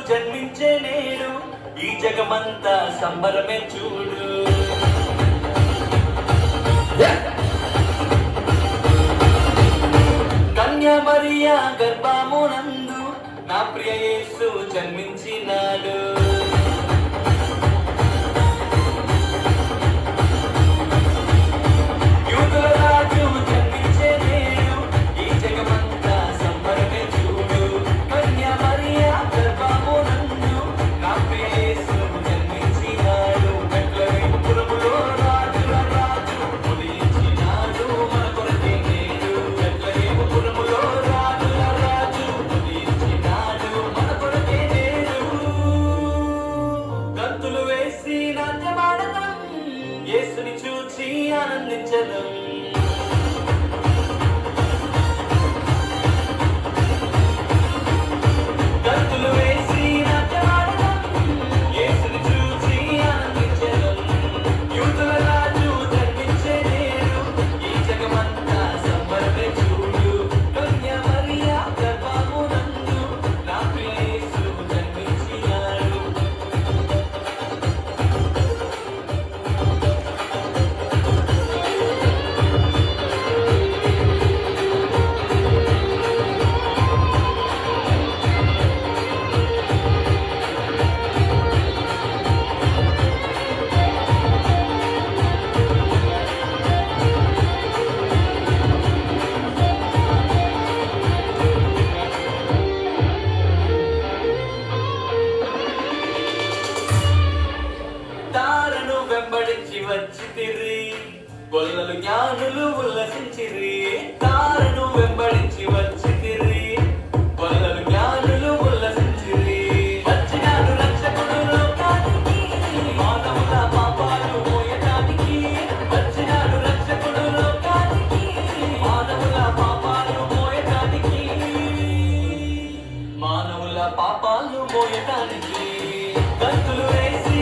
జన్మించే నేడు ఈ జగమంతా సంబరమే చూడు. కన్యా మరియా గర్భమునందు నా ప్రియ యేసు జన్మించినాడు. యేసుని చూచి ఆనందించడం. గంతులు వేసి నాట్యమాడడం, యేసుని చూచి ఆనందించడం. యూదుల రాజు జన్మించే నేడు ఈ జగమంతా సంబరమే చూడు. కన్య మరియా గర్భమునందు నా ప్రియ యేసు జన్మించినాడు. వెంబడించి వచ్చితిరి, గొల్లలు జ్ఞానులు ఉల్లసించిరి. తారను వెంబడించి వచ్చితిరి, గొల్లలు జ్ఞానులు ఉల్లసించిరి. వచ్చినాడు రక్షకుడు లోకానికి, మానవుల పాపాలు మోయటానికి. వచ్చినాడు రక్షకుడు లోకానికి, మానవుల పాపాలు మోయటానికి. మానవుల పాపాలు మోయటానికి. గంతులు వేసి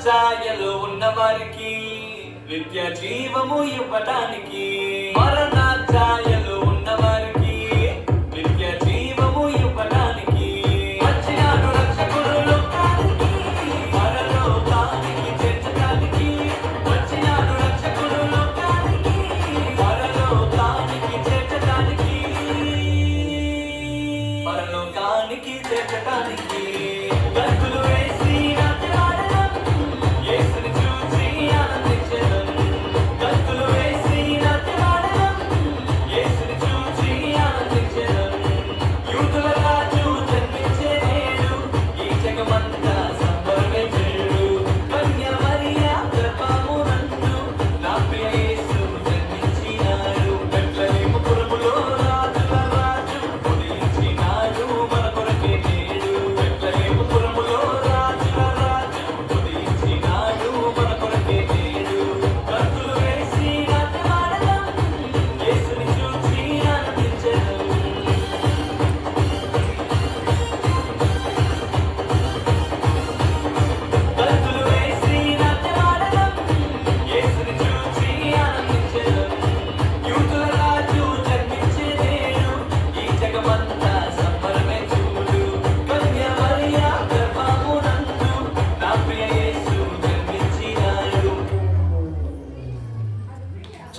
ఛాయలో ఉన్న వారికి నిత్య జీవము ఇవ్వటానికి. మరణ ఛాయలో ఉన్న వారికి నిత్య జీవము ఇవ్వటానికి. వచ్చినాడు రక్షకుడు లోకానికి, పరలోకానికి చేర్చటానికి. వచ్చినాడు రక్షకుడు లోకానికి, పరలోకానికి చేర్చటానికి. పరలోకానికి చేర్చటానికి. గంతులు